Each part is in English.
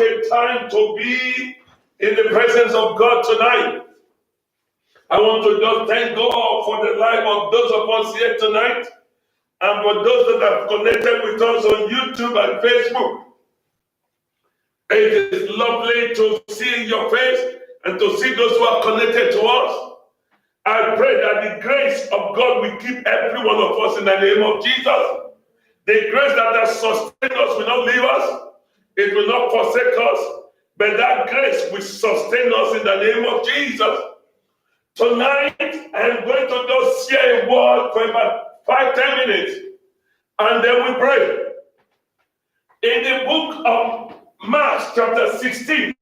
what a time to be in the presence of God tonight. I want to just thank God for the life of those of us here tonight and for those that have connected with us on YouTube and Facebook. It is lovely to see your face and to see those who are connected to us. I pray that the grace of God will keep every one of us in the name of Jesus. The grace that has sustained us will not leave us. It will not forsake us. But that grace will sustain us in the name of Jesus. Tonight, I'm going to just share a word for about 5-10 minutes. And then we pray. In the book of Mark chapter 16,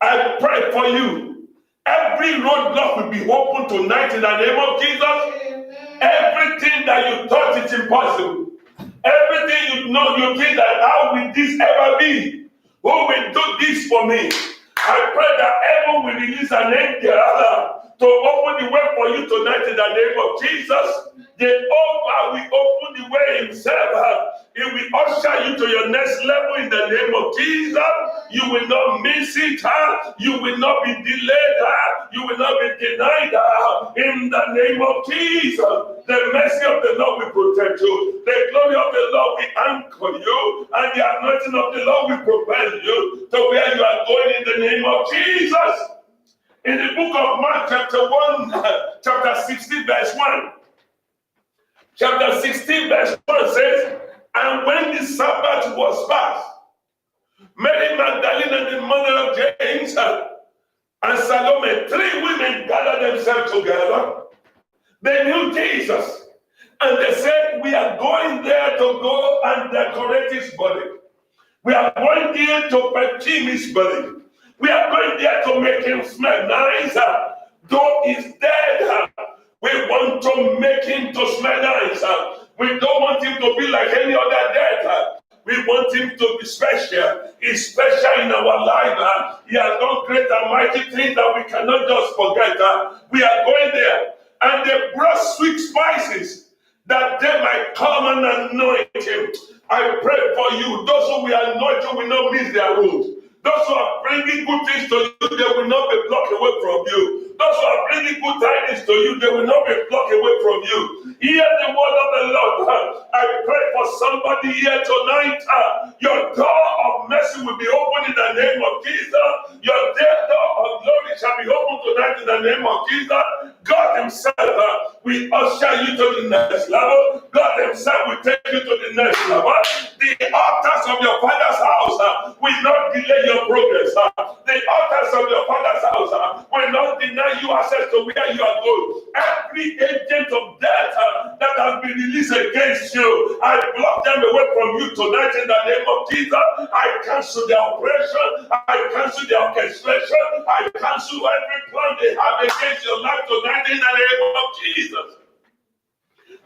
I pray for you. Every roadblock will be open tonight in the name of Jesus. Everything that you thought is impossible, everything you know, you think that how will this ever be? Who will do this for me? I pray that heaven will release an angel to open the way for you tonight in the name of Jesus. Jehovah will open the way himself. He will usher you to your next level in the name of Jesus. You will not miss it. You will not be delayed. You will not be denied. In the name of Jesus, the mercy of the Lord will protect you. The glory of the Lord will anchor you. And the anointing of the Lord will propel you to where you are going in the name of Jesus. In the book of Mark chapter 16 verse 1. Chapter 16 verse 1 says, and when the Sabbath was past, Mary Magdalene and the mother of James and Salome, 3 women gathered themselves together. They knew Jesus. And they said, we are going there to go and decorate his body. We are going there to perfume his body. We are going there to make him smell nice. Though he's dead, we want to make him to smell nice. We don't want him to be like any other dead. We want him to be special. He's special in our life. He has done great and mighty things that we cannot just forget. We are going there. And they brought sweet spices that they might come and anoint him. I pray for you. Those who will anoint you will not miss their road. Those who are bringing good things to you, they will not be blocked away from you. Those who are bringing good tidings to you, they will not be blocked away from you. Hear the word of the Lord. I pray for somebody here tonight. Your door of mercy will be opened in the name of Jesus. Your door of glory shall be opened tonight in the name of Jesus. God himself will usher you to the next level. God himself will take you to the next level. The altars of your father's house will not delay your progress. The altars of your father's house will not deny you access to where you are going. Every agent of death that has been released against you, I block them away from you tonight in the name of Jesus. I cancel their operation. I cancel their orchestration. I cancel every plan they have against your life tonight in the name of Jesus.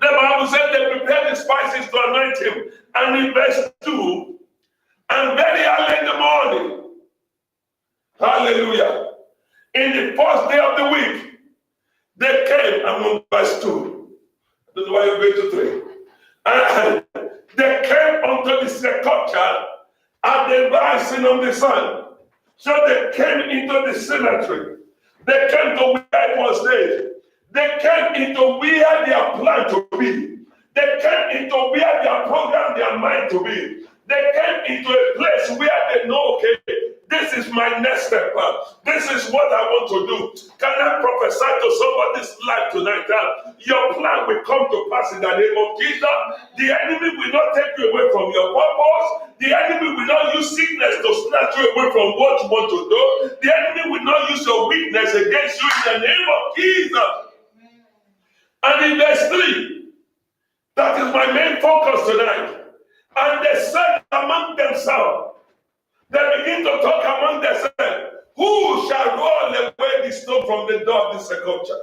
The Bible said they prepared the spices to anoint him. And in verse 2, and very early in the morning, hallelujah, in the first day of the week, they came among verse 2. This is why you go to 3. And they came unto the sepulchre at the rising of the sun. So they came into the cemetery. They came to where it was laid. They came into where they are planned to be. They came into where they are programmed their mind to be. They came into a place where they know, okay, this is my next step. This is what I want to do. Can I prophesy to somebody's life tonight? Your plan will come to pass in the name of Jesus. The enemy will not take you away from your purpose. The enemy will not use sickness to snatch you away from what you want to do. The enemy will not use your weakness against you in the name of Jesus. And in verse 3, that is my main focus tonight. And they said among themselves, they begin to talk among themselves, who shall roll away the stone from the door of the sepulchre?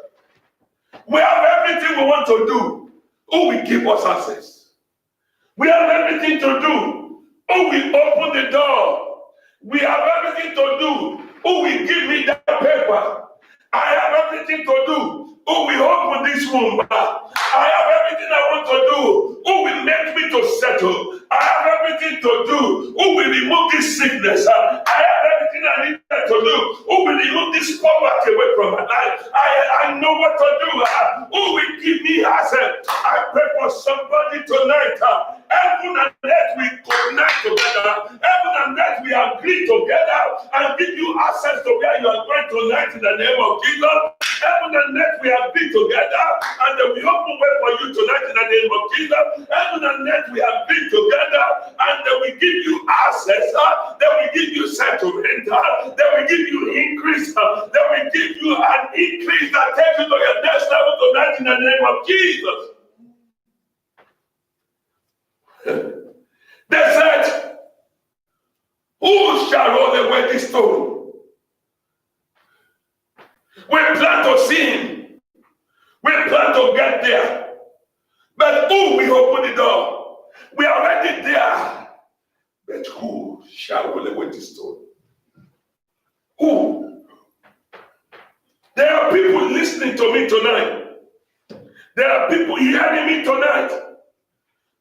We have everything we want to do. Who will give us access? We have everything to do. Who will open the door? We have everything to do. Who will give me that paper? I have everything to do. Who will open this womb? I have everything I want to do. Who will make me to settle? I have everything to to do? Who will remove this sickness? I have everything I need to do. Who will remove this poverty away from my life? I know what to do. Who will give me access? I pray for somebody tonight. Heaven and earth we connect together. Heaven and earth we agree together and give you access to where you are going tonight in the name of Jesus. Heaven and earth we agree together and then we open way for you tonight in the name of Jesus. Heaven and earth we agree together and then we give you access. Then we give you settlement. Then we give you increase. Then we give you an increase that takes you to your next level tonight in the name of Jesus. They said, who shall roll away this stone? We plan to see him. We plan to get there. But who will open the door? We are already there. But who shall roll away this stone? Who? There are people listening to me tonight. There are people hearing me tonight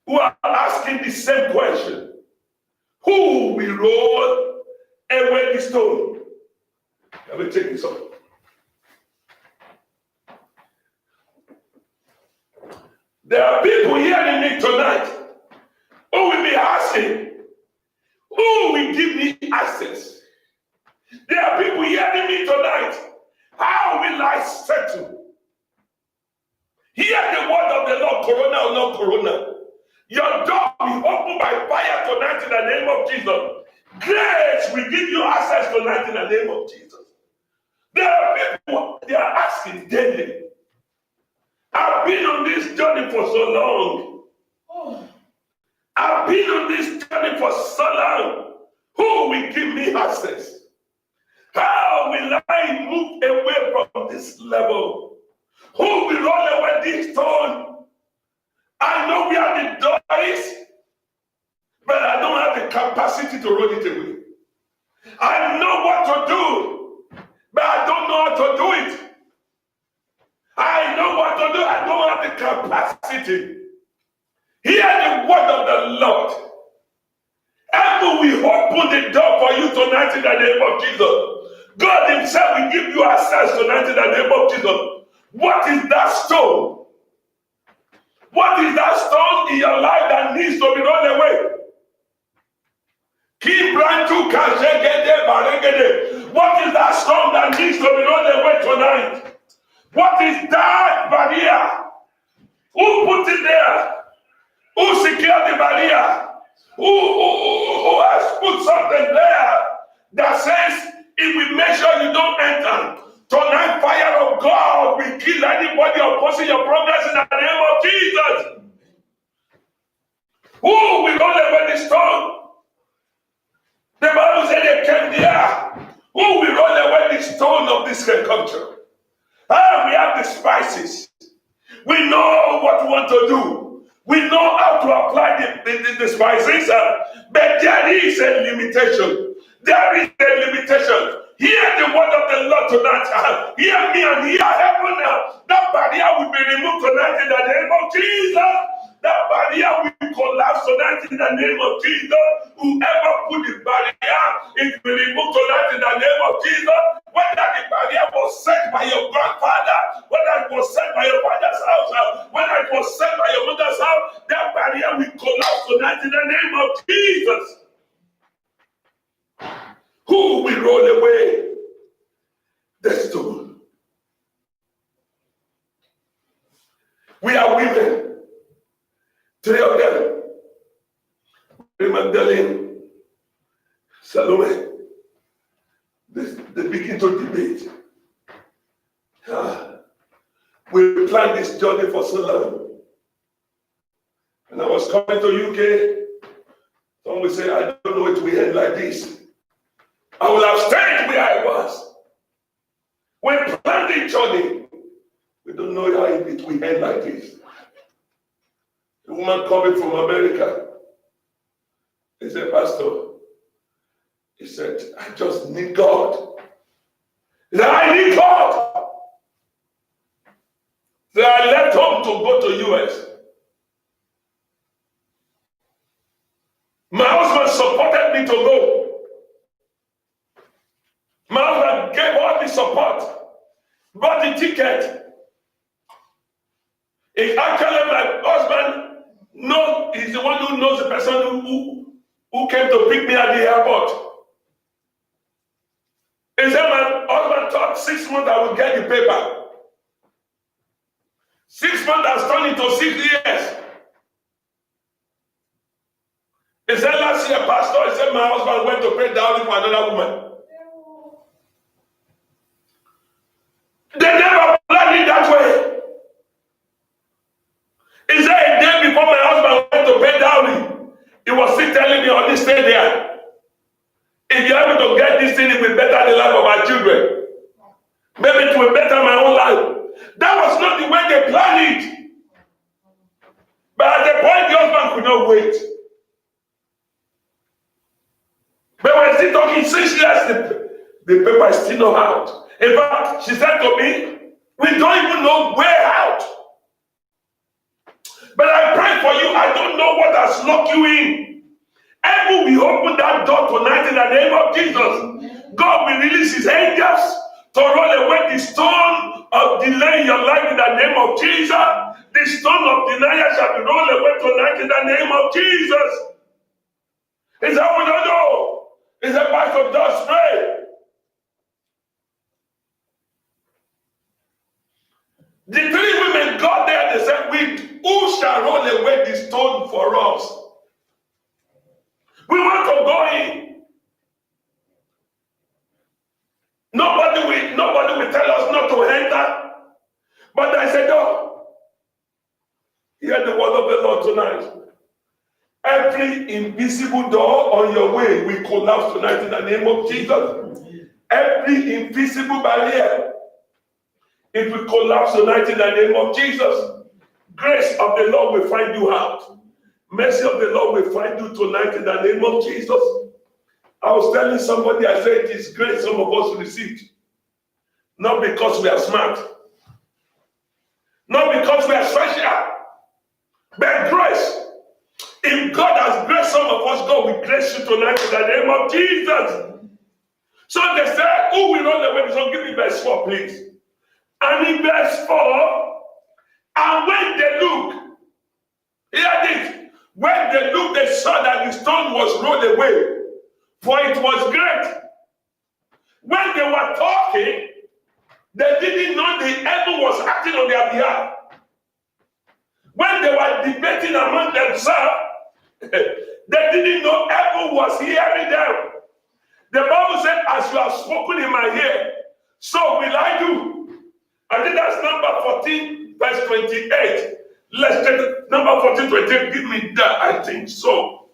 who are asking the same question. Who will roll away the stone? Let me take this off. There are people hearing me tonight who will be asking, who will give me access? There are people hearing me tonight. How will I settle? Hear the word of the Lord, corona or not corona. Your door will open by fire tonight in the name of Jesus. Grace will give you access tonight in the name of Jesus. There are people, they are asking daily. I've been on this journey for so long. I've been on this journey for so long. Who will give me access? How will I move away from this level? Who will roll away this stone? I know where the door is, but I don't have the capacity to roll it away. I know what to do, but I don't know how to do it. I know what to do, I don't have the capacity. Hear the word of the Lord. Heaven will open the door for you tonight in the name of Jesus. God himself will give you access tonight in the name of Jesus. What is that stone? What is that stone in your life that needs to be rolled away? What is that stone that needs to be rolled away tonight? What is that barrier? Who put it there? Who secured the barrier? Who has put something there that says if we make sure you don't enter? Tonight, fire of God will kill anybody opposing your progress in the name of Jesus. Who will roll away the stone? The Bible said they came there. Who will roll away the stone of this culture? We have the spices. We know what we want to do. We know how to apply the spices, but there is a limitation. There is a limitation. Hear the word of the Lord tonight. Hear me and hear heaven. That barrier will be removed tonight in the name of Jesus. That barrier will collapse tonight in the name of Jesus. Whoever put the barrier, it will be removed tonight in the name of Jesus. Whether the barrier was set by your grandfather, whether it was set by your father's house, whether it was set by your mother's house, that barrier will collapse tonight in the name of Jesus. Who will roll away the stone? We are women. 3 of them. Magdalene, Salome. They begin to debate. We planned this journey for so long. And I was coming to UK. Some will say, I don't know it will end like this. I would have stayed where I was. We planned the journey. We don't know how it will end like this. A woman coming from America. He said, Pastor, he said, I just need God. He said, I need God. So I left home to go to US. My husband who came to pick me at the airport. He said, my husband thought 6 months I would get the paper. 6 months has turned into 6 years. He said last year, Pastor, he said my husband went to pay dowry for another woman. They never planned it that way. He said a day before my husband went to pay dowry, he was still telling me, "Honey, stay there. If you're able to get this thing, it will better the life of our children. Maybe it will better my own life." That was not the way they planned it. But at the point, the husband could not wait. But we're still talking 6 years, the paper is still not out. In fact, she said to me, "We don't even know where out. But I pray for you. I don't know what has locked you in. Heaven will open that door tonight in the name of Jesus. God will release his angels to roll away the stone of delay in your life in the name of Jesus. The stone of denial shall be rolled away tonight in the name of Jesus." Is that what I know? Is a part of God's prayer. The 3 women got there, they said, "Who shall roll away the stone for us? We want to go in. Nobody will tell us not to enter." But I said, "No. Hear the word of the Lord tonight. Every invisible door on your way will collapse tonight in the name of Jesus. Every invisible barrier, it will collapse tonight in the name of Jesus. Grace of the Lord will find you out. Mercy of the Lord will find you tonight in the name of Jesus." I was telling somebody, I said, it is grace some of us received. Not because we are smart. Not because we are special. But grace. If God has graced some of us, God will grace you tonight in the name of Jesus. So they said, "Who will roll away?" So give me verse 4, please. And in verse 4, and when they look, hear this, when they looked, they saw that the stone was rolled away, for it was great. When they were talking, they didn't know the heaven was acting on their behalf. When they were debating among themselves, they didn't know heaven was hearing them. The Bible said, "As you have spoken in my ear, so will I do." I think that's number 14, verse 28. Let's take number 14, 28. Give me that, I think so.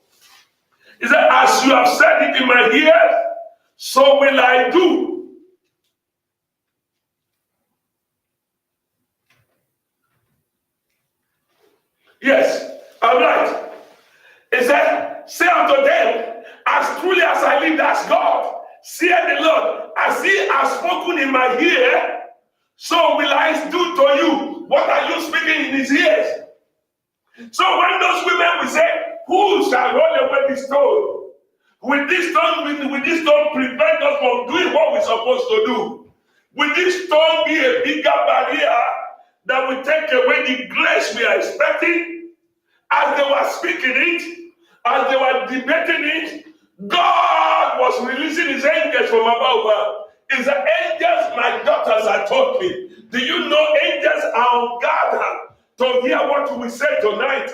He said, "As you have said it in my ear, so will I do." Yes, I'm right. He said, "Say unto them, as truly as I live, as God, saith the Lord, as he has spoken in my ear, so will I do to you." What are you speaking in his ears? So when those women will say, "Who shall roll away the stone?" Will this stone prevent us from doing what we're supposed to do? Will this stone be a bigger barrier that will take away the grace we are expecting? As they were speaking it, as they were debating it, God was releasing his angels from above. It's the angels my daughters are talking. Do you know angels are on guard to hear what we say tonight?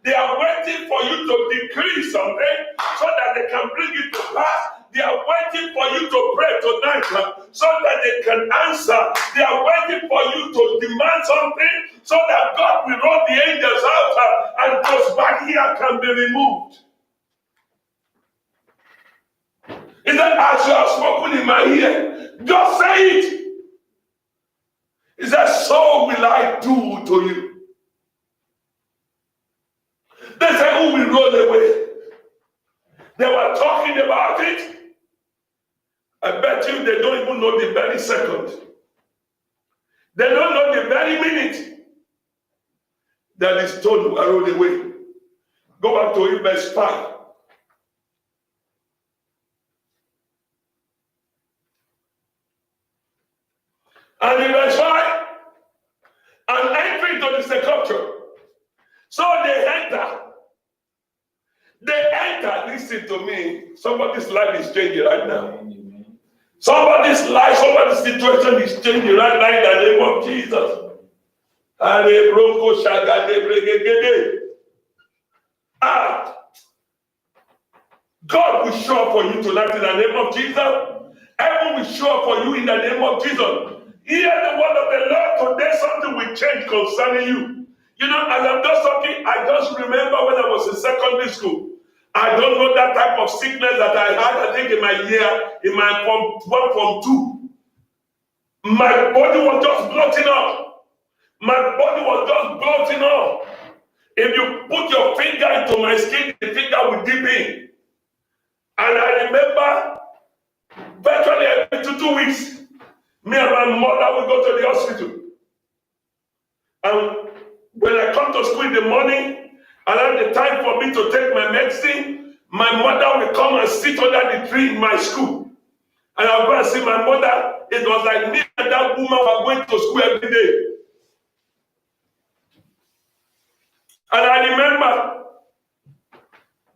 They are waiting for you to decree something so that they can bring it to pass. They are waiting for you to pray tonight so that they can answer. They are waiting for you to demand something so that God will roll the angels out and those barriers can be removed. He said, "As you have spoken in my ear, just say it." He said, "So will I do to you." They said, "Who will roll away?" They were talking about it. I bet you they don't even know the very second. They don't know the very minute that the stone will roll away. Go back to verse 5. And in verse 5, and entering to the sepulchre. So they enter. They enter, listen to me. Somebody's life is changing right now. Somebody's life, somebody's situation is changing right now in the name of Jesus. God will show up for you tonight in the name of Jesus. Heaven will show up for you in the name of Jesus. Hear the word of the Lord today. Something will change concerning you. You know, as I'm just talking, I just remember when I was in secondary school. I don't know that type of sickness that I had, I think in my year, in my form 2. My body was just bloating up. My body was just bloating up. If you put your finger into my skin, the finger will dip in. And I remember virtually every 2 weeks, me and my mother would go to the hospital. And when I come to school in the morning, and at the time for me to take my medicine, my mother will come and sit under the tree in my school. And I'll go and see my mother. It was like me and that woman were going to school every day. And I remember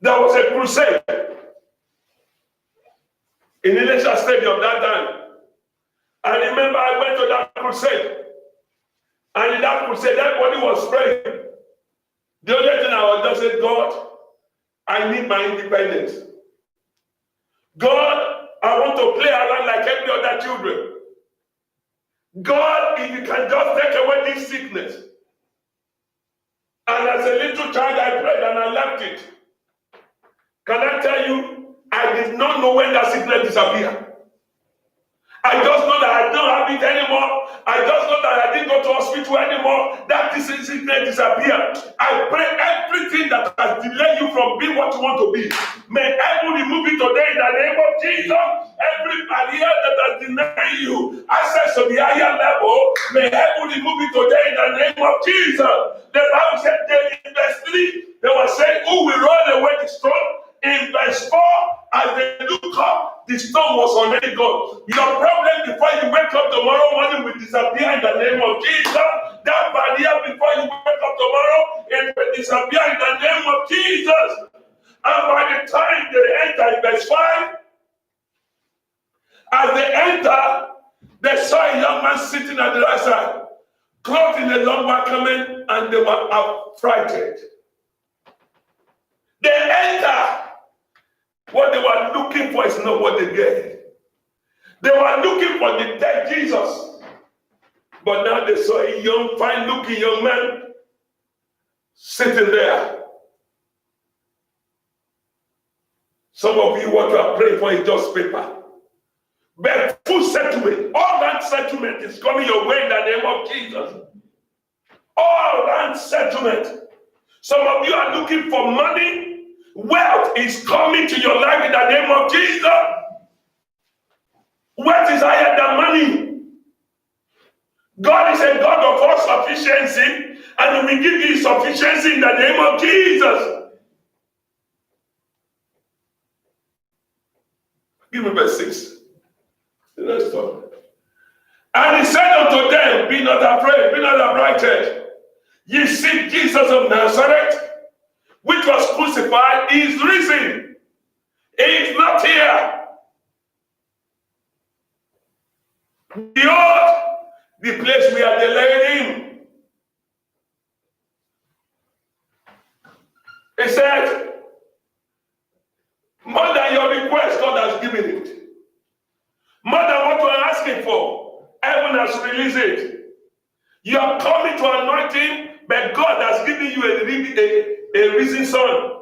there was a crusade in Ilesha Stadium that time. I remember I went to that crusade. And in that crusade, everybody was praying. The only thing I was just saying, God, I need my independence. God, I want to play around like every other children. God, if you can just take away this sickness. And as a little child, I prayed and I left it. Can I tell you, I did not know when that sickness disappeared. I just know that I don't have it anymore. I just know that I didn't go to hospital anymore. That sickness disappeared. I pray everything that has delayed you from being what you want to be. May heaven remove it today in the name of Jesus. Every barrier that has denied you access to the higher level, may heaven remove it today in the name of Jesus. The Bible said in verse 3, they were saying, who will roll away the stone? In verse 4, as they look up, the stone was already gone. Your problem before you wake up tomorrow morning will disappear in the name of Jesus. That barrier before you wake up tomorrow, it will disappear in the name of Jesus. And by the time they enter in verse 5, as they enter, they saw a young man sitting at the right side, clothed in a long garment, and they were affrighted. They enter. What they were looking for is not what they get. They were looking for the dead Jesus. But now they saw a young, fine-looking young man sitting there. Some of you, what you are praying for is just paper. But full settlement, all that settlement is coming your way in the name of Jesus. All that settlement. Some of you are looking for money. Wealth is coming to your life in the name of Jesus. Wealth is higher than money. God is a God of all sufficiency, and He will give you sufficiency in the name of Jesus. Give me verse 6. Let's talk. And He said unto them, be not afraid, be not affrighted. Ye seek Jesus of Nazareth, which was crucified. He is risen. He is not here. Behold, the place where they laid him. He said, more than your request, God has given it. More than what you are asking for, heaven has released it. You are coming to anointing, but God has given you a risen son.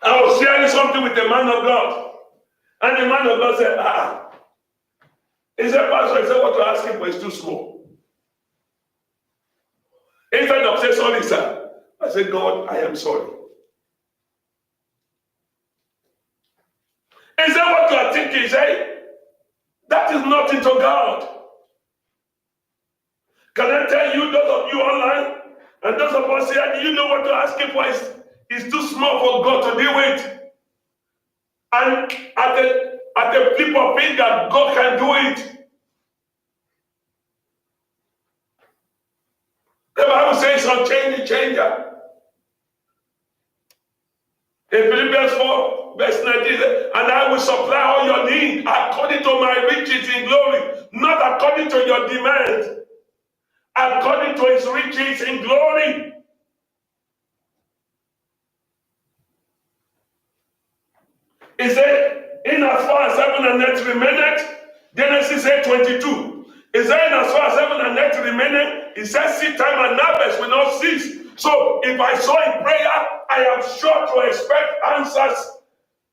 I was sharing something with the man of God. And the man of God said, He said, Pastor, he said, what you're asking for is too small. Instead of saying, sorry, sir, I said, God, I am sorry. He said, what you are thinking, he said, that is nothing to God. Can I tell you, those of you online, and those of us here, do you know what you're asking for is too small for God to deal with? And at the flip of finger, God can do it. Bible says unchanging changer. In Philippians 4, verse 19, and I will supply all your need according to my riches in glory, not according to your demand, according to his riches in glory. He said, in as far as heaven and earth remaineth, Genesis 8:22. He said, in as far as heaven and earth remaineth, he said, seed time and harvest will not cease. So if I sow in prayer, I am sure to expect answers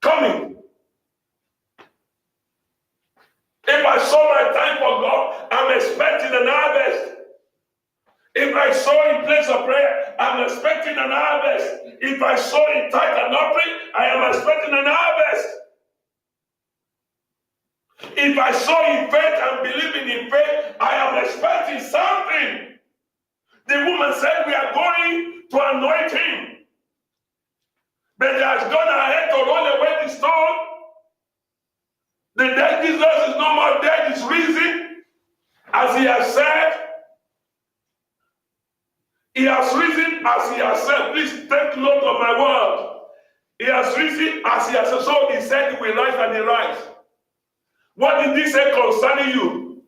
coming. If I sow my time for God, I'm expecting an harvest. If I sow in place of prayer, I'm expecting an harvest. If I sow in tithe and offering, I am expecting an harvest. If I sow in faith and believing in faith, I am expecting something. The woman said, we are going to anoint him. But he has gone ahead to roll away the stone. The dead Jesus is no more dead, he's risen. As he has said, he has risen as he has said. Please take note of my word. He has risen as he has said. So he said he will rise and he rise. What did he say concerning you?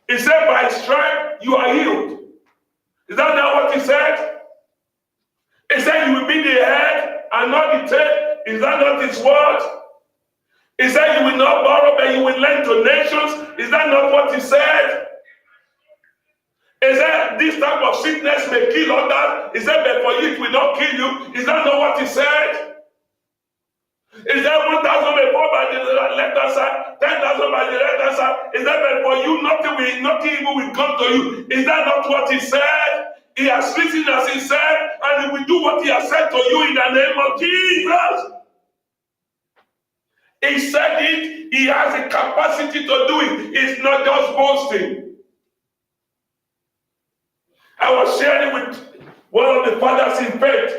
He said, by stripe you are healed. Is that not what he said? He said you will be the head and not the tail. Is that not his word? He said you will not borrow, but you will lend to nations. Is that not what he said? He said this type of sickness may kill others. He said, but for you it will not kill you. Is that not what he said? Is that 1,000 may fall by the left hand side, 10,000 by the right hand side? Is that but for you nothing evil will come to you? Is that not what he said? He has risen as he said, and he will do what he has said to you in the name of Jesus. He said it, he has the capacity to do it. It's not just boasting. I was sharing with one of the fathers in faith,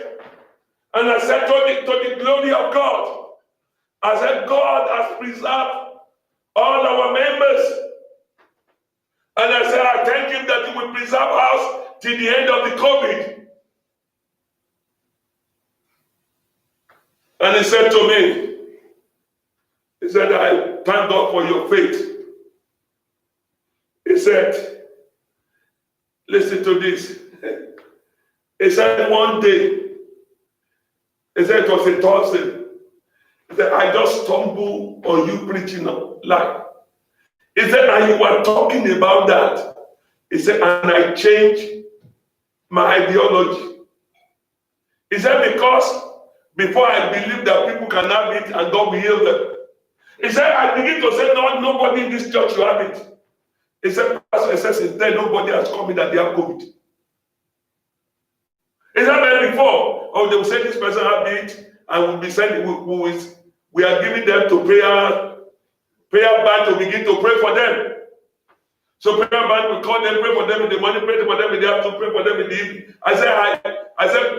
and I said to the glory of God, I said, God has preserved all our members. And I said, I thank him that he will preserve us till the end of the COVID. And he said to me, he said, I thank God for your faith. He said, listen to this. He said one day, he said it was a Thursday. He said, I just stumbled on you preaching live. He said, and you were talking about that. He said, and I changed my ideology. He said, because before I believed that people can have it and God will heal them. He said, I begin to say, no, nobody in this church will have it. He said, Pastor, he says, since then, nobody has come in that they have COVID. He said, but before, they will say this person have it, and we'll be sending, we are giving them to prayer band to begin to pray for them. So prayer band will call them, pray for them in the morning, pray for them in the afternoon, pray for them in the evening. I said,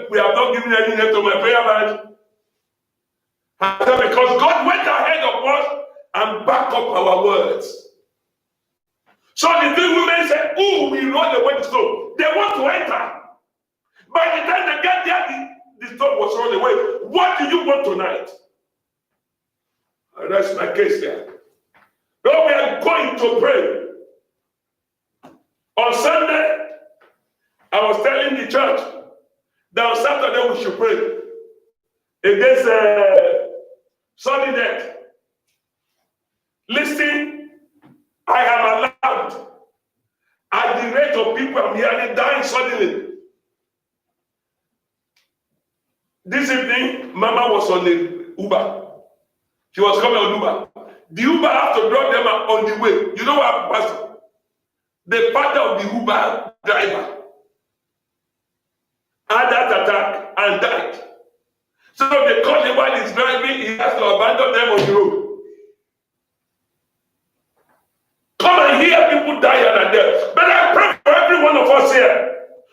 we have not given any name to my prayer band. I said, because God went ahead of us and backed up our words. So the three women said, oh, we rolled away the stone. They want to enter. By the time they get there, the stone was rolled away. What do you want tonight? That's my case here. Now we are going to pray. On Sunday, I was telling the church that on Saturday we should pray against sudden death. Listen, I am allowed at the rate of people I'm hearing dying suddenly. This evening, Mama was on the Uber. She was coming on Uber. The Uber have to drop them on the way. You know what happened? The father of the Uber driver had that attack and died. So they call him while he's driving, he has to abandon them on the road. Come and hear people die here and there. But I pray for every one of us here.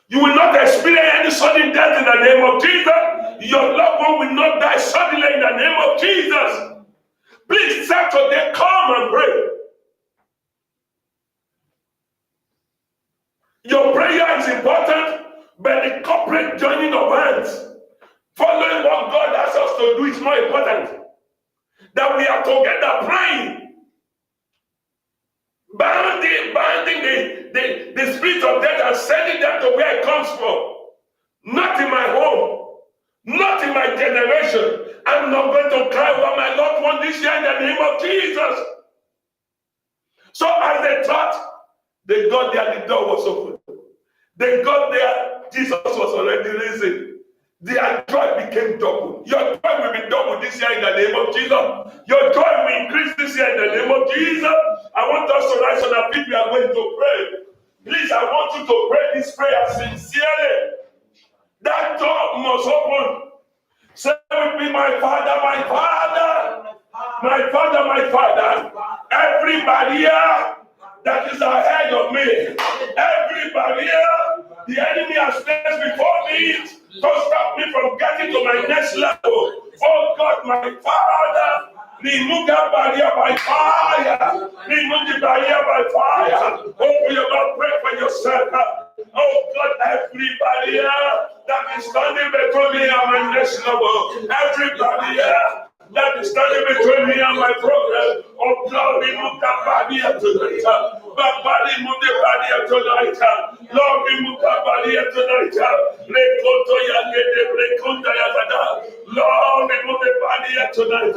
You will not experience any sudden death in the name of Jesus. Your loved one will not die suddenly in the name of Jesus. Please, Saturday, come and pray. Your prayer is important. But the corporate joining of hands, following what God asks us to do is more important. That we are together praying, binding the spirit of death and sending them to where it comes from. Not in my home, not in my generation. I'm not going to cry over my loved one this year in the name of Jesus. So as they thought, they got there, the door was open. They got there, Jesus was already risen. Their joy became double. Your joy will be double this year in the name of Jesus. Your joy will increase this year in the name of Jesus. I want us to rise on our feet. We are going to pray. Please, I want you to pray this prayer sincerely. That door must open. Say with me, my Father, my Father, my Father, my Father. Every barrier that is ahead of me, every barrier the enemy has placed before me to stop me from getting to my next level. Oh God, my Father, remove that barrier by fire. Remove the barrier by fire. Open your mouth, pray for yourself. Oh God, every barrier that is standing between me and my next level, every barrier that is standing between me and my progress. Oh God, remove that barrier tonight. But remove the barrier tonight. Lord, remove that barrier tonight. Lord, remove the barrier tonight.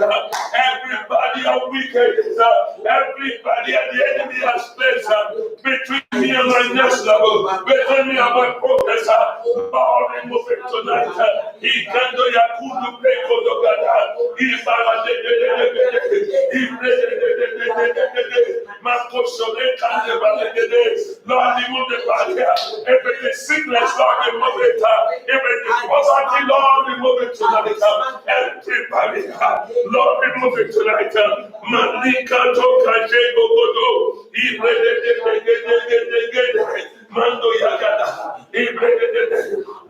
Everybody of wickedness, everybody the enemy has placed between me and my next level, between me and my progress. Lord, remove it tonight. He can do Yakudu Beko Dogada. Lord, remove the barrier. If it is sickness, Lord, remove it. If it is poverty, Lord, remove it tonight. Every barrier, Lord, remove it tonight. Malika Toka Jego Godo. Mando Yagada.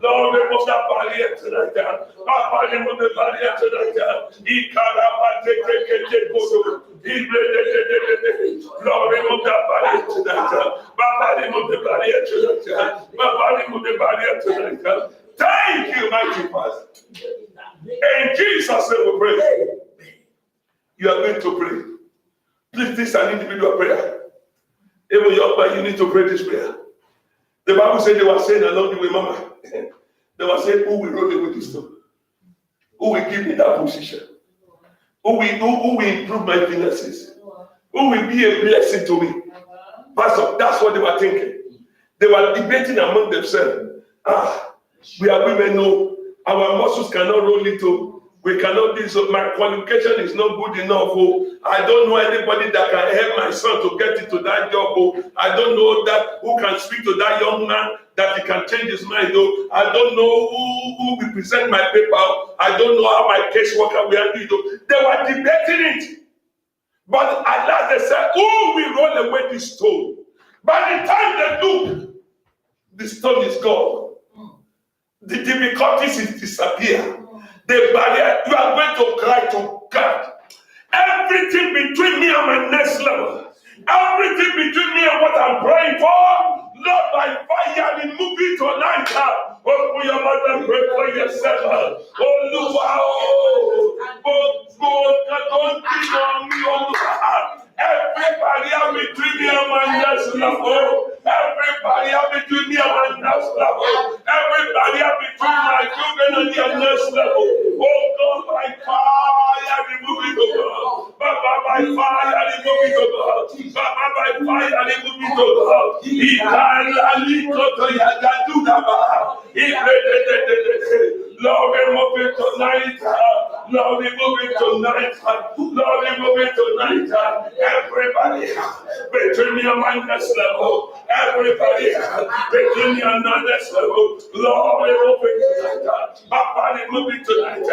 Lord, remove that barrier tonight. Papa, remove the barrier tonight. Lord, remove that barrier tonight. Papa, remove the barrier tonight. Papa, remove the barrier tonight. Thank you, mighty Father. In Jesus' name we pray. You are going to pray. Please, this is an individual prayer. Even your father, you need to pray this prayer. The Bible said they were saying along the way, Mama. They were saying, who will roll away this stone? Who will give me that position? Who will improve my finances? Who will be a blessing to me? Pastor, that's what they were thinking. They were debating among themselves. We are women, no. Our muscles cannot roll it. We cannot do so. My qualification is not good enough. I don't know anybody that can help my son to get into that job. I don't know that who can speak to that young man that he can change his mind. I don't know who will present my paper. I don't know how my caseworker will do it. They were debating it. But at last they said, who will roll away this stone? By the time they look, the stone is gone. The difficulties is disappear. The barrier, you are going to cry to God. Everything between me and my next level, everything between me and what I'm praying for, Lord, by fire, remove it tonight. Open your mouth and pray for yourself. Every barrier between me and my next level, every barrier between me and my next level, every barrier between my children and their next level, oh God, by fire, remove it, oh God. Baba, by fire, remove it, oh God. Baba, by fire, remove it, oh God. Lord, remove it tonight. Lord, remove it tonight. Lord, remove it tonight. Everybody between me and my next level. Everybody between me and my next level. Lord, remove it tonight. Papa, remove it tonight.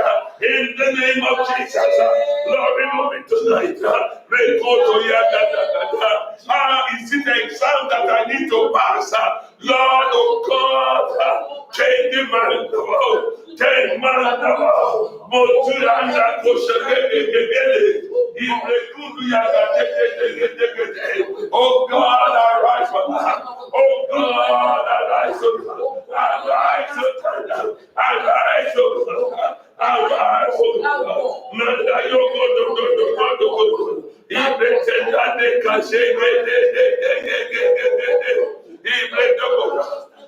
In the name of Jesus. Lord, remove it tonight. Is it the exam that I need to pass? Lord, oh God, change the man. Take man. Oh God, arise for us. Oh God, arise, O God. Arise, O God. Arise, O God. Arise, O God. Manda yoko do. Ibetenda de kashege de.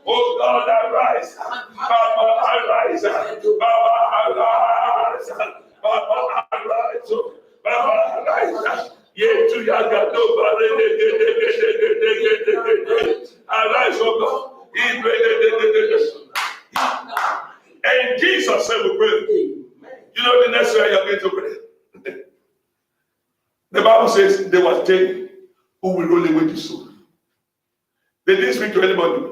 Oh God, arise. Baba, arise. Baba, arise. Baba, arise. Baba, arise. Yetu yagado bare de. Arise, oh God. And Jesus said we pray. You know the next way you're going to pray. The Bible says they were taken who will roll away the stone. They didn't speak to anybody.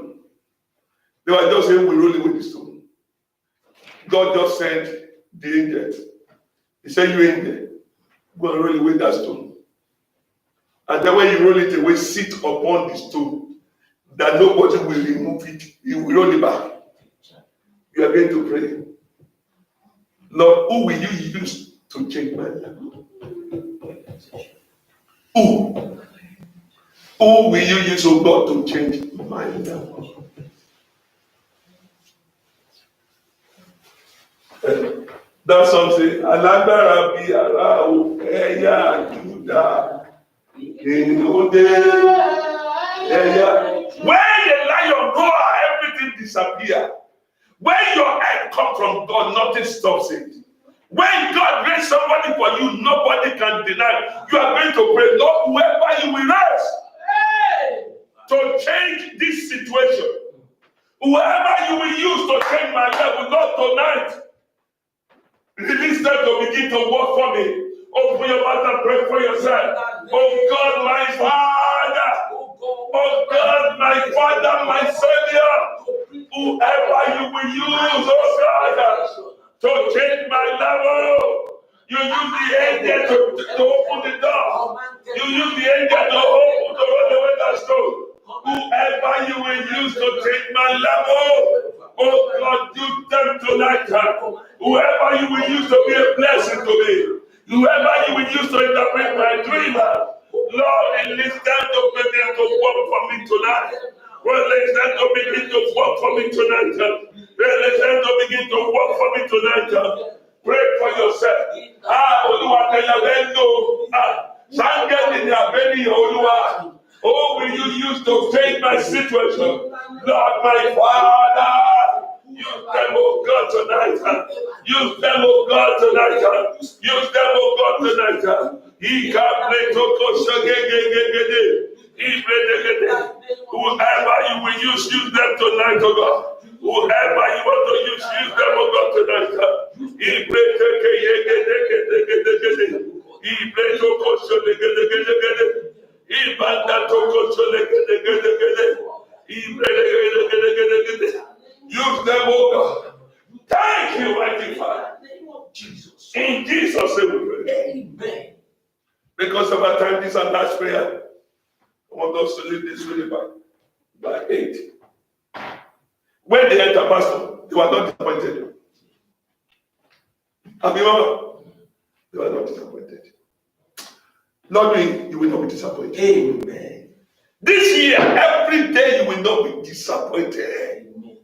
They were just saying, we roll away the stone. God just sent the angel. He said, you angel, go and roll away that stone. And then when you roll it away, sit upon the stone, that nobody will remove it. You will roll it back. You are going to pray. Lord, who will you use to change my life? Who? Who will you use, oh God, to change my life? That's something. Alágbára bí ara o ẹ̀yà Júdà ìnúdé ẹ̀yà. When the lion roar, everything disappear. When your head comes from God, nothing stops it. When God raised somebody for you, nobody can deny. You are going to pray, Lord, whoever you will raise to change this situation, whoever you will use to change my life, Lord, tonight, release them to begin to work for me. Open your mouth and pray for yourself. Oh God, my Father. Oh God, my Father, my Savior. Whoever you will use, oh God, to change my level. You use the angel to open the door. You use the angel to open the way that door. Whoever you will use to change my level. Oh God, use them tonight. Whoever you will use to be a blessing to me. Whoever you will use to interpret my dream. Lord, enlist them to begin to work for me tonight. Release them to begin to work for me tonight. Release them to begin to work for me tonight. Pray for yourself. Olúwa tẹ̀yàbẹ́ńdò. Sáńgẹ́lì ni àbẹ́ni Olúwa. Oh, will you use to change my situation? Lord, my Father. Use them, oh God, tonight. Use them, oh God, tonight. Use them, oh God, tonight. He can play whoever you will use them tonight, oh God. Whoever you want to use them, oh God, tonight. He pray he pray use them, oh God. Thank you, mighty Father. In Jesus' name we pray. Amen. Because of our time, this is our last prayer. I want us to leave this really by 8. When they enter, Pastor, they were not disappointed. They were not disappointed. Lord, you will not be disappointed. Amen. This year, every day you will not be disappointed. Amen.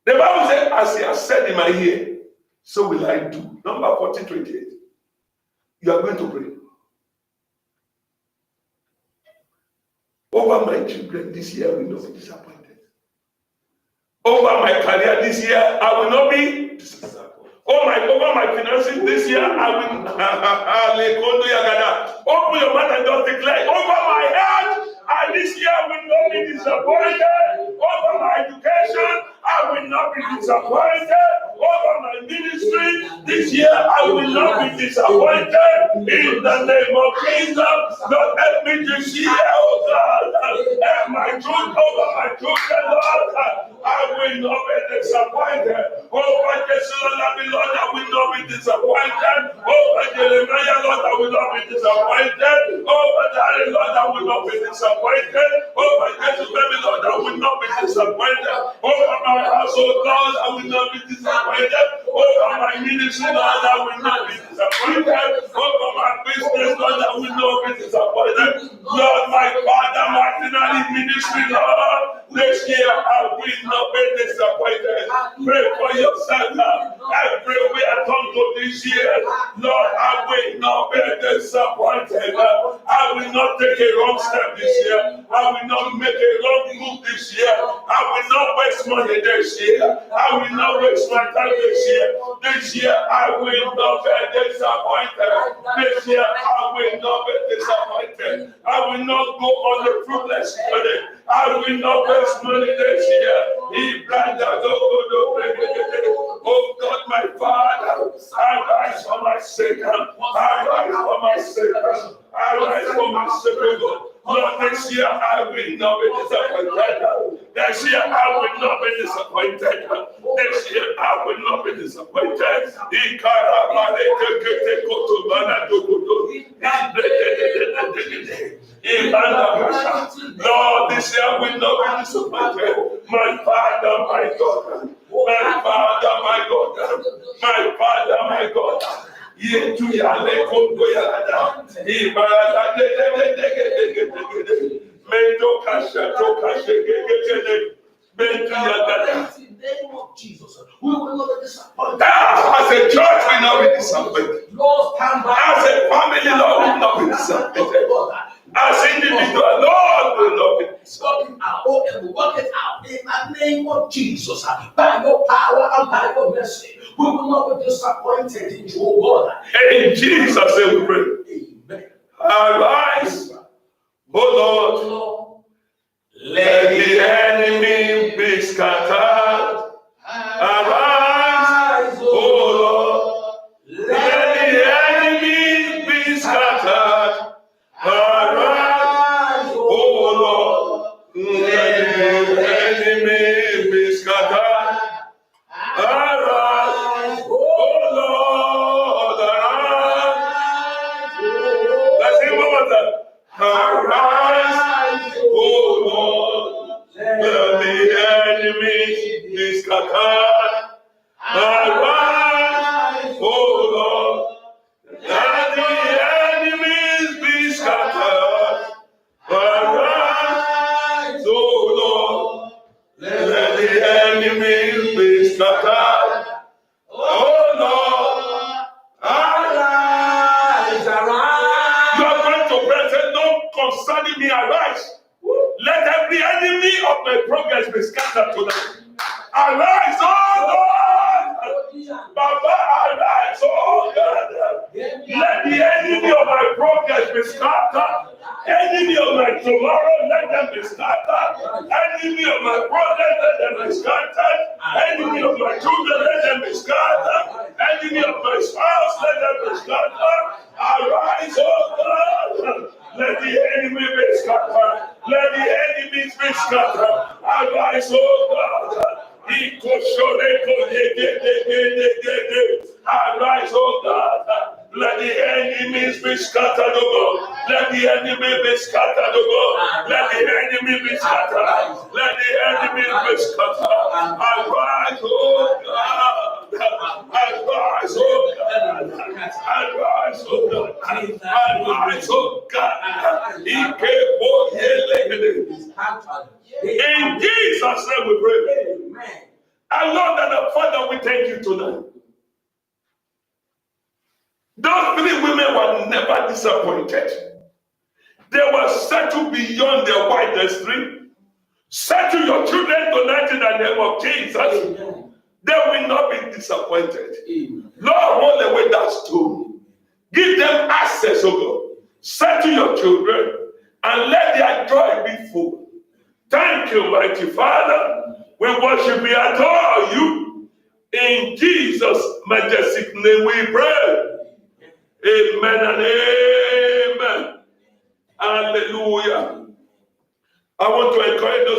The Bible says, as he has said in my ear, so will I do. Number 14:28. You are going to pray. Over my children this year, I will not be disappointed. Over my career this year, I will not be disappointed. Over my finances this year, I will. Open your mouth and just declare. Over my health, and this year I will not be disappointed. Over my education, I will not be disappointed. Over my ministry, this year I will not be disappointed. In the name of Jesus, Lord, help me this year, oh God. Help my children, over my children, Lord. I will not be disappointed. Over Jesus, Lord, I will not be disappointed. Over Jeremiah, Lord, I will not be disappointed. Over Daddy, Lord, I will not be disappointed. Over Jesus, baby, Lord, I will not be disappointed. Over my household, Lord, I will not be disappointed. Over my ministry, Lord, I will not be disappointed. Over my business, Lord, I will not be disappointed. Lord, my Father, Martinelli ministry, Lord, this year I will not be disappointed. Pray for yourself now. Everywhere I come to this year, Lord, I will not be disappointed. I will not take a wrong step this year. I will not make a wrong move this year. I will not waste money this year. I will not waste my time this year. This year I will not be disappointed. This year I will not be disappointed. I will not go on the fruitless journey. I will not waste money this year. Oh God, my Father, I rise for my sake. I rise for my sake. I rise for my sake, God. Lord, this year I will not be disappointed. This year I will not be disappointed. This year I will not be disappointed. Lord, this year I will not be disappointed. My Father, my God. My Father, my God. My Father, my God. Yetu yale kongo yalada. Ibarada de. Mendo kasha to kasha gegegege. Mendo yalada. In the name of Jesus, we will not be disappointed. As a church, we will not be disappointed. Lord, stand by. As a family, Lord, we will not be disappointed. As individual, Lord, we will not be disappointed. Work it out in the name of Jesus. By your power and by your mercy, we will not be disappointed in you, God. In Jesus' name we pray. Amen. Arise, O Lord, let the enemy be scattered. Arise, O Lord, let the enemy be scattered. Arise, O Lord, let the enemy be scattered. Arise, O Lord, arise. Let's sing one more time. Arise, O Lord, let the enemy be scattered. Arise, O Lord, let the enemies be scattered. Arise, O Lord, let the enemies be scattered. Oh Lord, arise, arise. You are going to pray, say, "Don't concerning me, arise. Let every enemy of my progress be scattered tonight. Arise, oh Lord. Baba, arise, oh God. Let the enemy of my progress be scattered. Enemy of my tomorrow, let them be scattered. Enemy of my progress, let them be scattered. Enemy of my children, let them be scattered. Enemy of my spouse, let them be scattered. Arise, oh God. Let the enemy be scattered. Let the enemies be scattered. Arise, oh God. Arise, oh God. Let the enemies be scattered, oh God. Let the enemy be scattered, oh God. Let the enemy be scattered. Let the enemy be scattered. Arise, oh God. Arise, oh God. Arise, oh God. Arise, oh God. In Jesus' name we pray. Amen. Our Lord and our Father, we thank you tonight. Those 3 women were never disappointed. They were settled beyond their wildest dream. Settle your children tonight in the name of Jesus. Amen. They will not be disappointed. Amen. Lord, roll away that stone. Give them access, oh God. Settle your children and let their joy be full. Thank you, mighty Father. We worship you, adore you. In Jesus' majestic name we pray. Amen and amen. Hallelujah. I want to encourage those